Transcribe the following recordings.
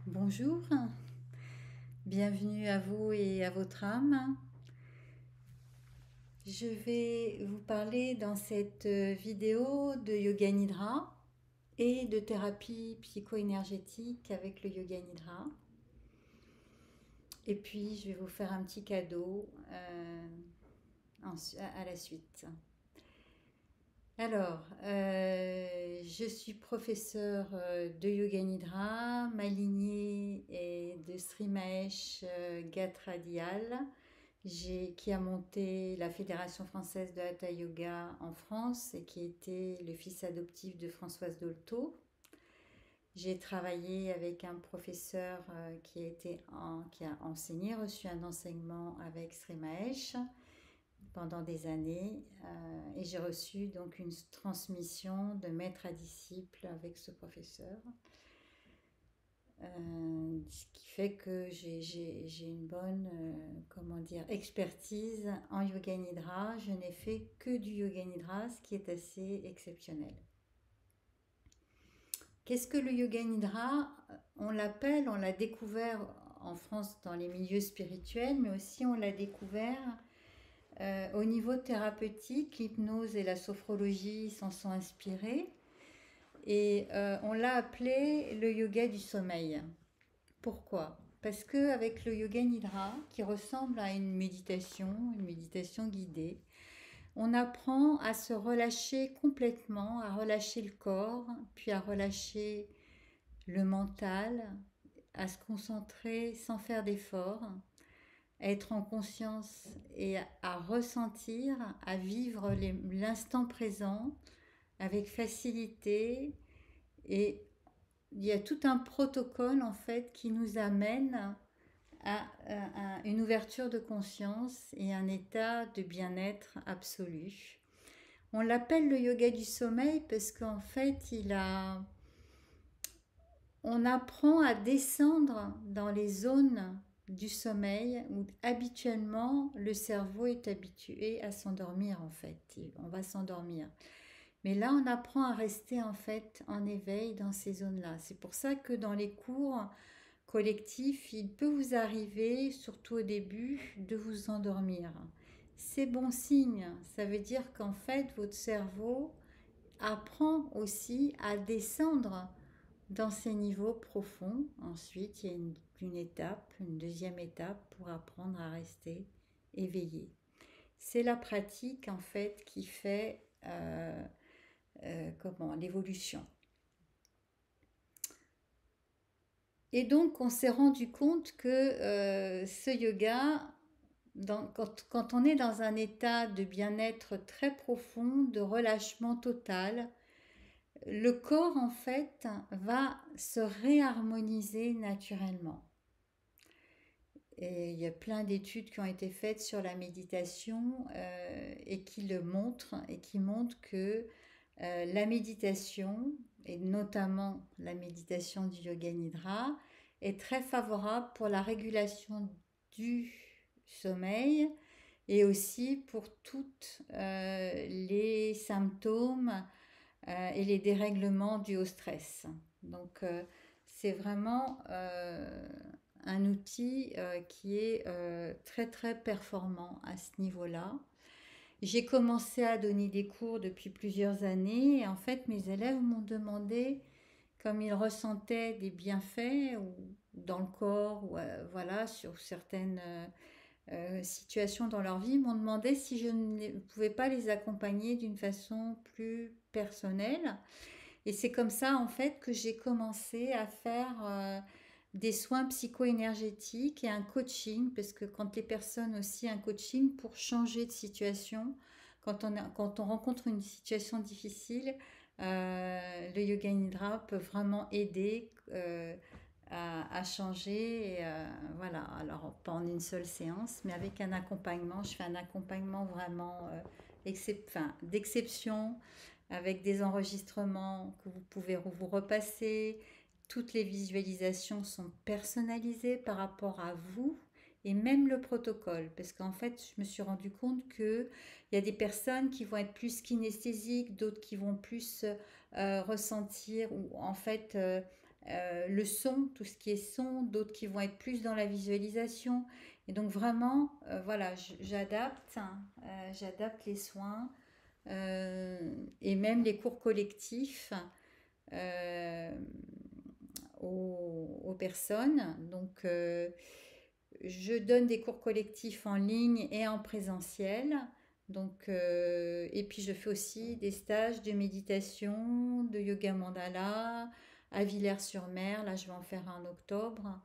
Bonjour, bienvenue à vous et à votre âme. Je vais vous parler dans cette vidéo de Yoga Nidra et de thérapie psycho-énergétique avec le Yoga Nidra. Et puis je vais vous faire un petit cadeau à la suite. Alors, je suis professeure de Yoga Nidra. Ma lignée est de Sri Mahesh Gatradial, qui a monté la Fédération française de Hatha Yoga en France et qui était le fils adoptif de Françoise Dolto. J'ai travaillé avec un professeur qui a enseigné, reçu un enseignement avec Sri Mahesh pendant des années et j'ai reçu donc une transmission de maître à disciple avec ce professeur. Ce qui fait que j'ai une bonne comment dire, expertise en yoga nidra. Je n'ai fait que du yoga nidra, ce qui est assez exceptionnel. Qu'est-ce que le yoga nidra? On l'appelle, on l'a découvert en France dans les milieux spirituels, mais aussi on l'a découvert au niveau thérapeutique. L'hypnose et la sophrologie s'en sont inspirés et on l'a appelé le yoga du sommeil. Pourquoi? Parce que avec le yoga nidra, qui ressemble à une méditation guidée, on apprend à se relâcher complètement, à relâcher le corps, puis à relâcher le mental, à se concentrer sans faire d'effort, à être en conscience et à ressentir, à vivre l'instant présent avec facilité. Et il y a tout un protocole en fait qui nous amène à une ouverture de conscience et un état de bien-être absolu. On l'appelle le yoga du sommeil parce qu'en fait, on apprend à descendre dans les zones du sommeil où habituellement le cerveau est habitué à s'endormir en fait. On va s'endormir. Mais là, on apprend à rester en fait en éveil dans ces zones-là. C'est pour ça que dans les cours collectifs, il peut vous arriver, surtout au début, de vous endormir. C'est bon signe. Ça veut dire qu'en fait, votre cerveau apprend aussi à descendre dans ces niveaux profonds. Ensuite, il y a une étape, une deuxième étape pour apprendre à rester éveillé. C'est la pratique en fait qui fait l'évolution. Et donc, on s'est rendu compte que ce yoga, quand on est dans un état de bien-être très profond, de relâchement total, le corps, en fait, va se réharmoniser naturellement. Et il y a plein d'études qui ont été faites sur la méditation et qui le montrent et qui montrent que la méditation, et notamment la méditation du yoga nidra, est très favorable pour la régulation du sommeil et aussi pour toutes les symptômes et les dérèglements dus au stress. Donc c'est vraiment un outil qui est très très performant à ce niveau-là. J'ai commencé à donner des cours depuis plusieurs années et en fait mes élèves m'ont demandé, comme ils ressentaient des bienfaits ou dans le corps ou voilà sur certaines situations dans leur vie, m'ont demandé si je ne pouvais pas les accompagner d'une façon plus personnelle. Et c'est comme ça en fait que j'ai commencé à faire des soins psycho-énergétiques et un coaching, parce que quand les personnes aussi, un coaching pour changer de situation, quand on rencontre une situation difficile, le yoga nidra peut vraiment aider à changer. Et, voilà, alors pas en une seule séance, mais avec un accompagnement. Je fais un accompagnement vraiment d'exception, avec des enregistrements que vous pouvez vous repasser. Toutes les visualisations sont personnalisées par rapport à vous et même le protocole. Parce qu'en fait, je me suis rendu compte qu'il y a des personnes qui vont être plus kinesthésiques, d'autres qui vont plus ressentir ou en fait le son, tout ce qui est son, d'autres qui vont être plus dans la visualisation. Et donc vraiment, voilà, j'adapte, hein, j'adapte les soins et même les cours collectifs euh, aux personnes. Donc, je donne des cours collectifs en ligne et en présentiel. Donc, et puis je fais aussi des stages de méditation, de yoga mandala à Villers-sur-Mer. Là, je vais en faire un en octobre.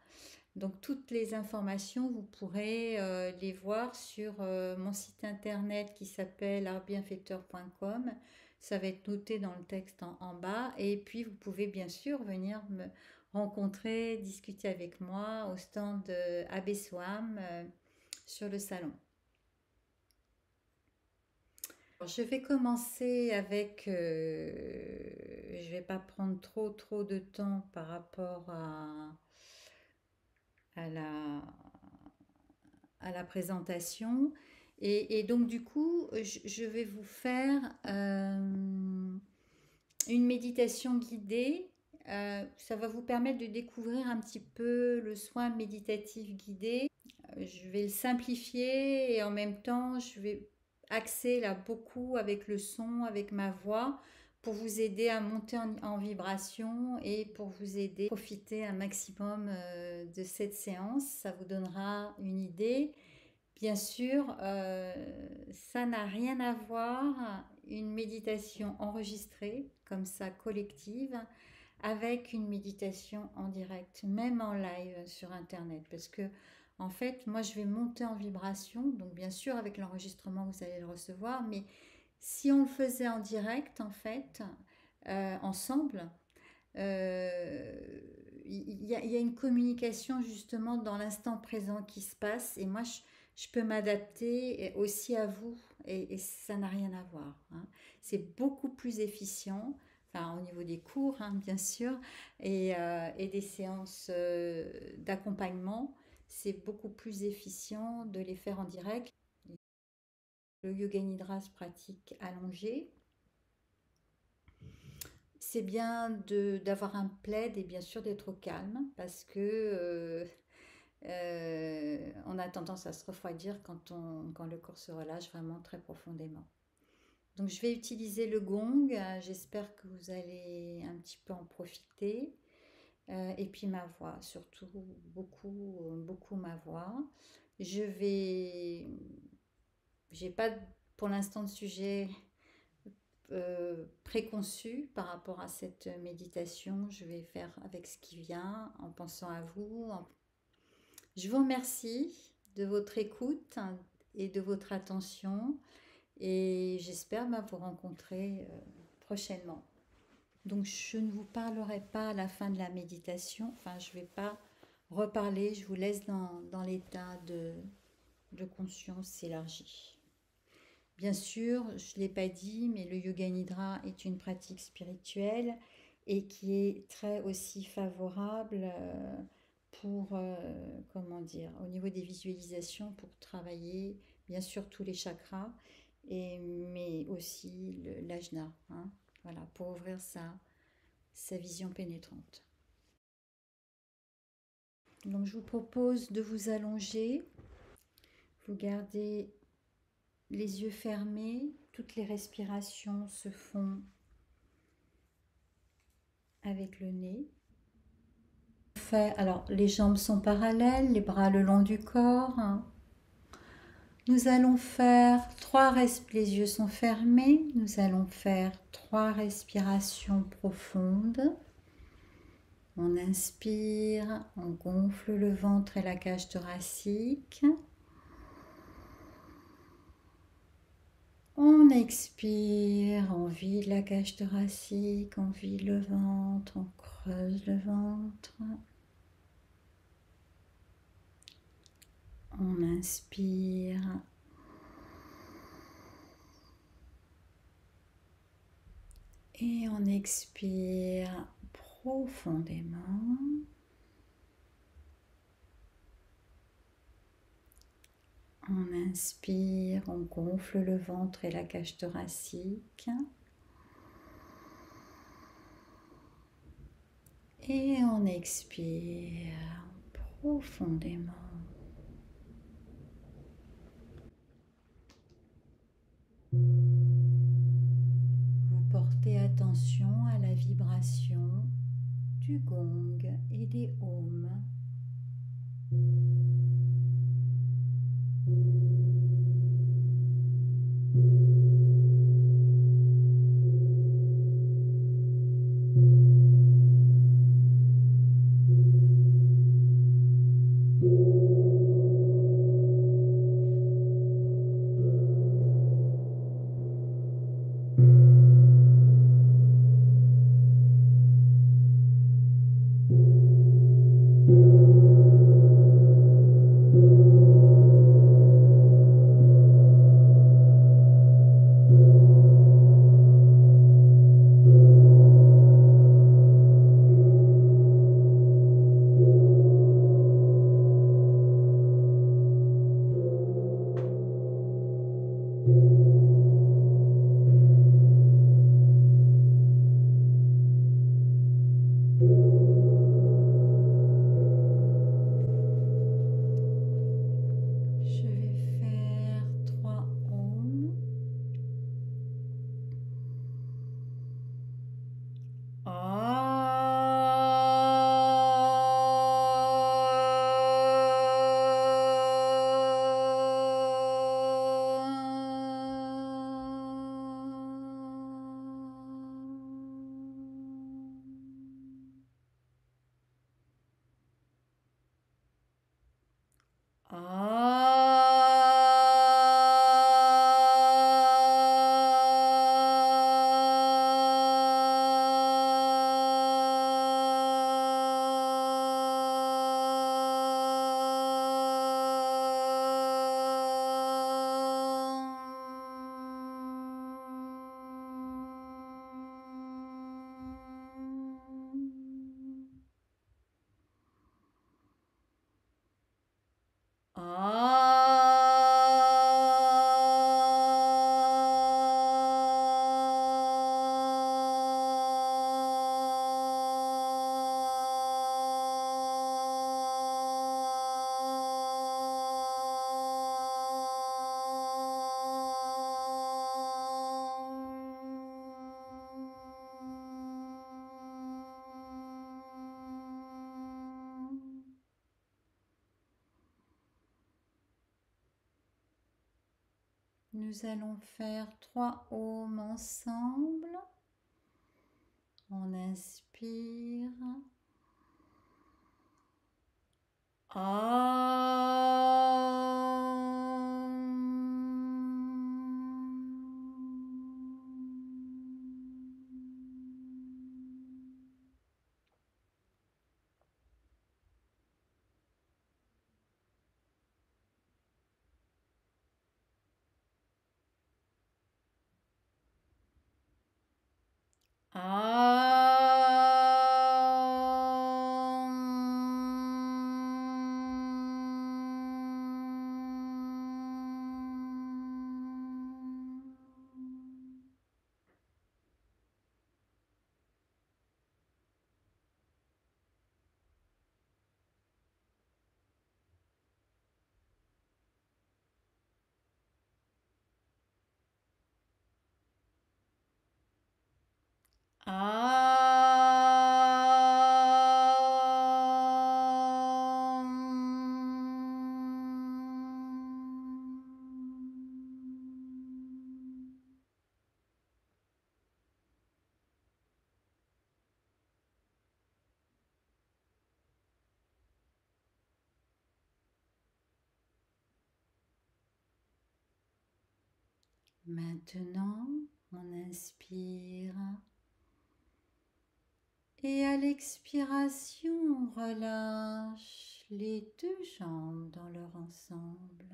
Donc, toutes les informations, vous pourrez les voir sur mon site internet qui s'appelle artbienfaiteur.com. Ça va être noté dans le texte en bas. Et puis, vous pouvez bien sûr venir me rencontrer, discuter avec moi au stand AB Swam sur le salon. Alors, je vais commencer avec, je ne vais pas prendre trop de temps par rapport à la présentation. Et donc du coup, je vais vous faire une méditation guidée. Ça va vous permettre de découvrir un petit peu le soin méditatif guidé. Je vais le simplifier et en même temps, je vais axer là beaucoup avec le son, avec ma voix, pour vous aider à monter en vibration et pour vous aider à profiter un maximum de cette séance. Ça vous donnera une idée. Bien sûr, ça n'a rien à voir, une méditation enregistrée, comme ça, collective, avec une méditation en direct, même en live sur Internet. Parce que, en fait, moi, je vais monter en vibration. Donc, bien sûr, avec l'enregistrement, vous allez le recevoir. Mais si on le faisait en direct, en fait, ensemble, il y a une communication justement dans l'instant présent qui se passe. Et moi, je peux m'adapter aussi à vous. Et ça n'a rien à voir, hein. C'est beaucoup plus efficient. Enfin, au niveau des cours, hein, bien sûr, et des séances d'accompagnement, c'est beaucoup plus efficient de les faire en direct. Le yoga nidra se pratique allongé. C'est bien d'avoir un plaid et bien sûr d'être au calme parce que on a tendance à se refroidir quand le corps se relâche vraiment très profondément. Donc je vais utiliser le gong, j'espère que vous allez un petit peu en profiter. Et puis ma voix, surtout beaucoup ma voix. Je vais, j'ai pas pour l'instant de sujet préconçu par rapport à cette méditation. Je vais faire avec ce qui vient, en pensant à vous. Je vous remercie de votre écoute et de votre attention et j'espère vous rencontrer prochainement. Donc je ne vous parlerai pas à la fin de la méditation, enfin je ne vais pas reparler, je vous laisse dans l'état de conscience élargie. Bien sûr, je ne l'ai pas dit, mais le yoga nidra est une pratique spirituelle et qui est très aussi favorable pour, comment dire, au niveau des visualisations, pour travailler bien sûr tous les chakras, mais aussi l'ajna, hein, voilà, pour ouvrir sa vision pénétrante. Donc je vous propose de vous allonger, vous gardez les yeux fermés, toutes les respirations se font avec le nez. Alors les jambes sont parallèles, les bras le long du corps. Nous allons faire les yeux sont fermés, nous allons faire 3 respirations profondes. On inspire, on gonfle le ventre et la cage thoracique. On expire, on vide la cage thoracique, on vide le ventre, on creuse le ventre. On inspire. Et on expire profondément. On inspire, on gonfle le ventre et la cage thoracique. Et on expire profondément. Vous portez attention à la vibration du gong et des ohms. Je vais faire 3 ohms. Nous allons faire 3 ohms ensemble. On inspire. Maintenant, on inspire et à l'expiration, on relâche les 2 jambes dans leur ensemble.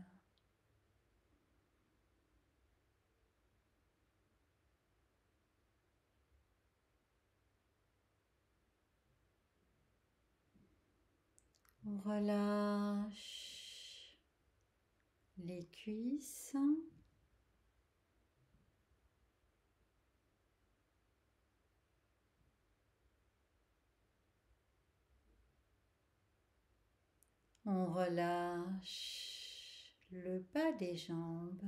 On relâche les cuisses. On relâche le bas des jambes.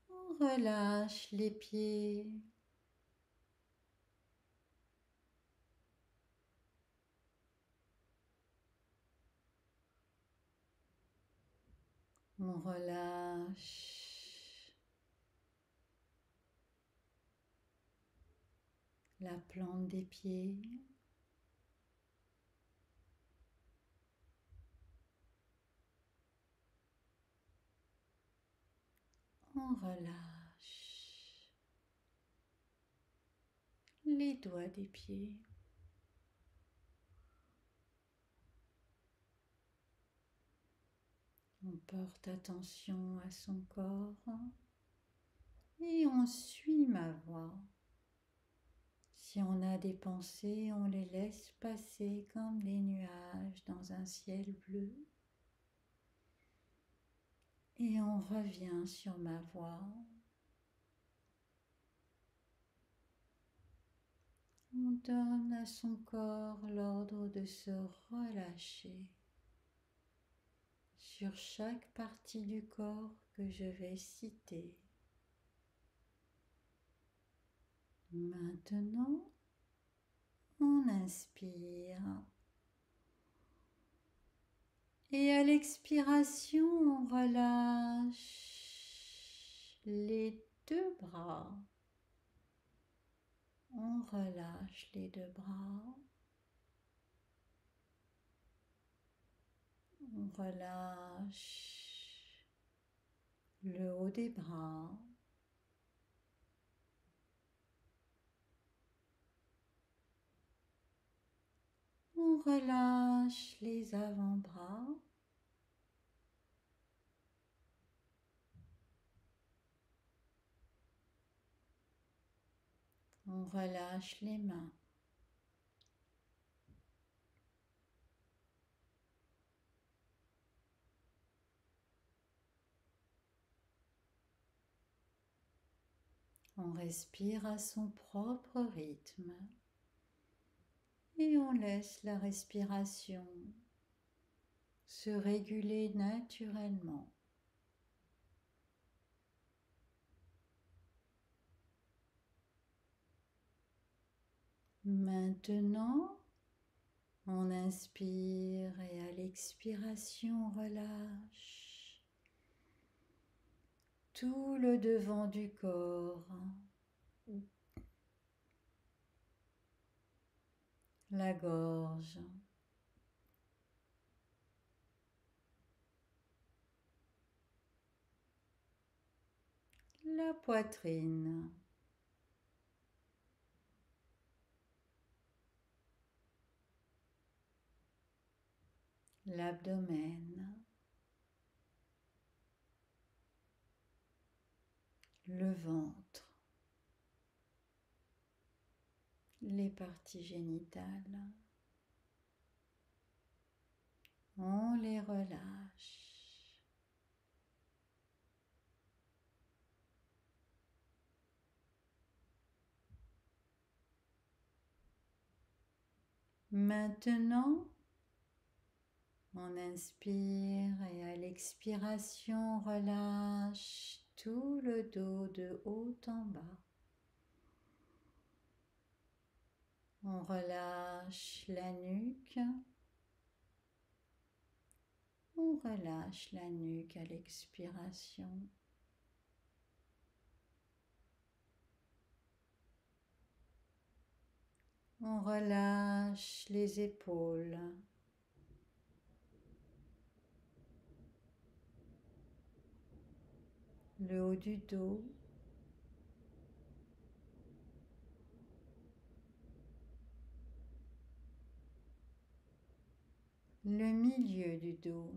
On relâche les pieds. On relâche la plante des pieds. On relâche les doigts des pieds. On porte attention à son corps et on suit ma voix. Si on a des pensées, on les laisse passer comme des nuages dans un ciel bleu. Et on revient sur ma voix. On donne à son corps l'ordre de se relâcher sur chaque partie du corps que je vais citer. Maintenant, on inspire. Et à l'expiration, on relâche les deux bras. On relâche les deux bras. On relâche le haut des bras. On relâche les avant-bras. On relâche les mains. On respire à son propre rythme et on laisse la respiration se réguler naturellement. Maintenant, on inspire et à l'expiration, on relâche tout le devant du corps, la gorge, la poitrine, l'abdomen, le ventre, les parties génitales. On les relâche. Maintenant, on inspire et à l'expiration, on relâche tout le dos de haut en bas. On relâche la nuque. On relâche la nuque à l'expiration. On relâche les épaules. Le haut du dos. Le milieu du dos.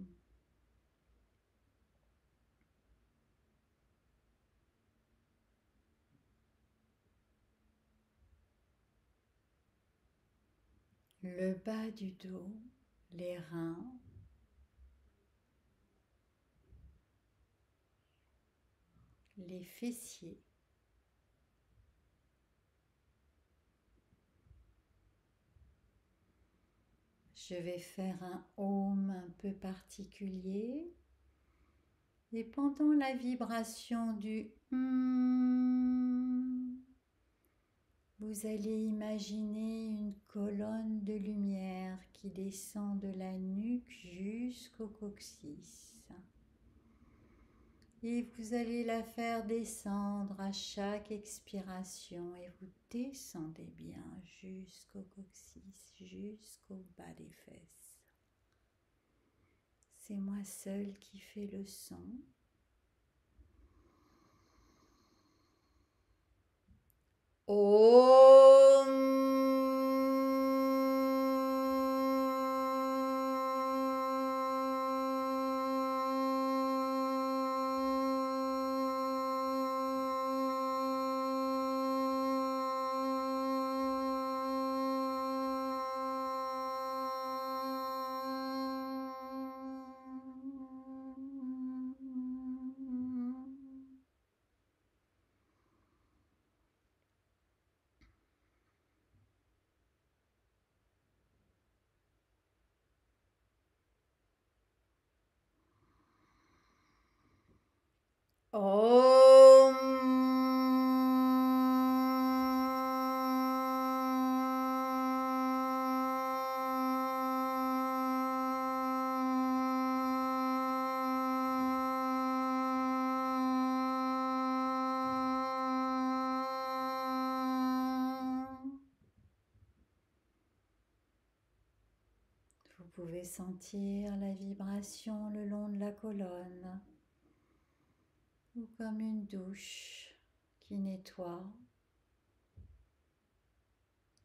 Le bas du dos, les reins, les fessiers. Je vais faire un home un peu particulier. Et pendant la vibration du vous allez imaginer une colonne de lumière qui descend de la nuque jusqu'au coccyx. Et vous allez la faire descendre à chaque expiration et vous descendez bien jusqu'au coccyx, jusqu'au bas des fesses. C'est moi seule qui fais le son. Om. Om. Vous pouvez sentir la vibration le long de la colonne, ou comme une douche qui nettoie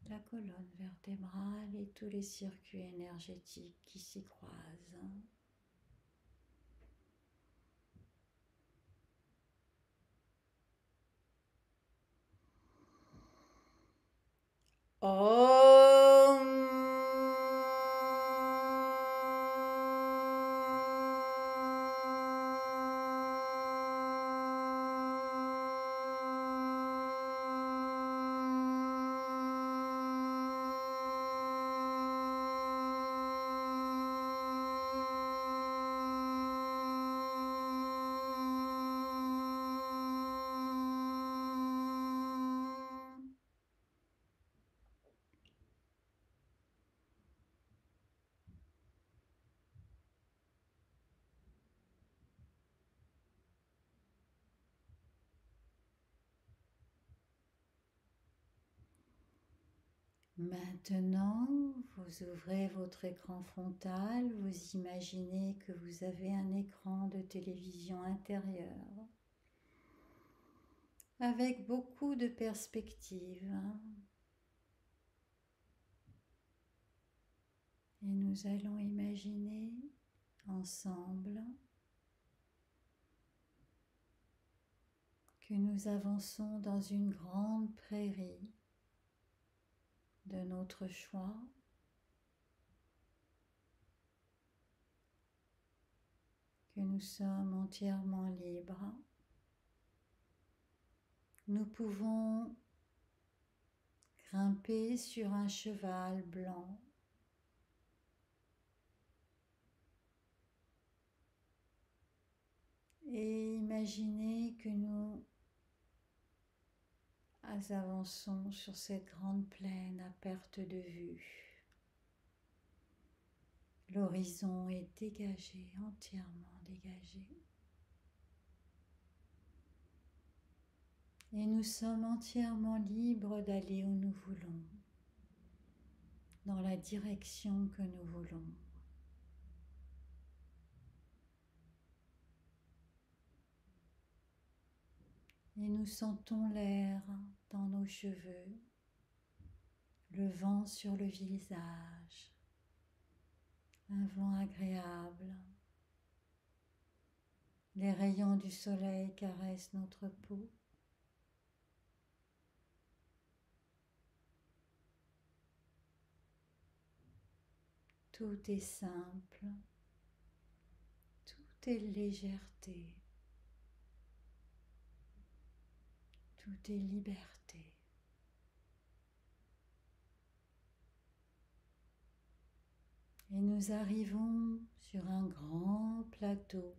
la colonne vertébrale et tous les circuits énergétiques qui s'y croisent. Om. Maintenant, vous ouvrez votre écran frontal, vous imaginez que vous avez un écran de télévision intérieure avec beaucoup de perspectives. Et nous allons imaginer ensemble que nous avançons dans une grande prairie de notre choix, que nous sommes entièrement libres. Nous pouvons grimper sur un cheval blanc et imaginer que nous avançons sur cette grande plaine à perte de vue. L'horizon est dégagé, entièrement dégagé. Et nous sommes entièrement libres d'aller où nous voulons, dans la direction que nous voulons. Et nous sentons l'air dans nos cheveux, le vent sur le visage, un vent agréable. Les rayons du soleil caressent notre peau. Tout est simple, tout est légèreté. Tout est liberté. Et nous arrivons sur un grand plateau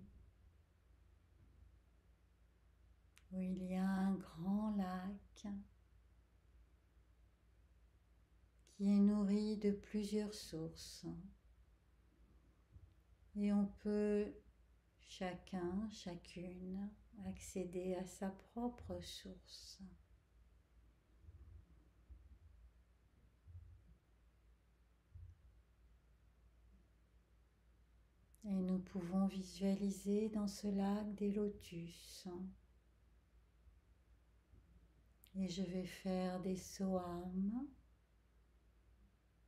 où il y a un grand lac qui est nourri de plusieurs sources. Et on peut chacun, chacune, accéder à sa propre source. Et nous pouvons visualiser dans ce lac des lotus. Et je vais faire des sohams.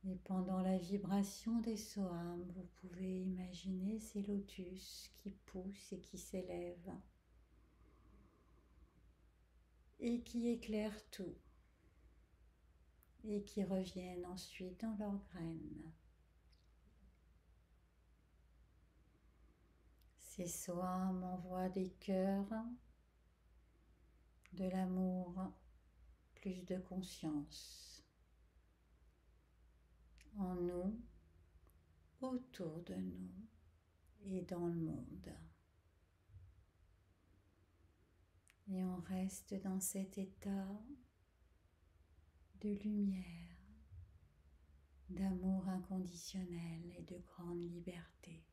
Et pendant la vibration des sohams, vous pouvez imaginer ces lotus qui poussent et qui s'élèvent et qui éclairent tout et qui reviennent ensuite dans leurs graines. Ces sohams envoient des cœurs, de l'amour, plus de conscience en nous, autour de nous et dans le monde. Et on reste dans cet état de lumière, d'amour inconditionnel et de grande liberté.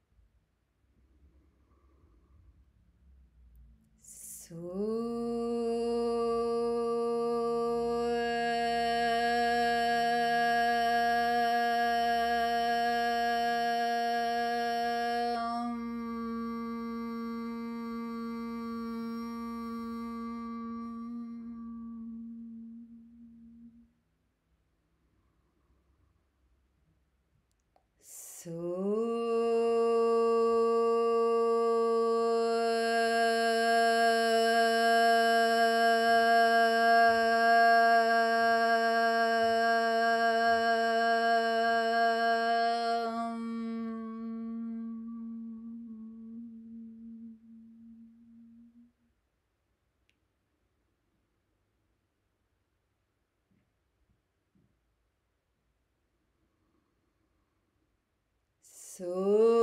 So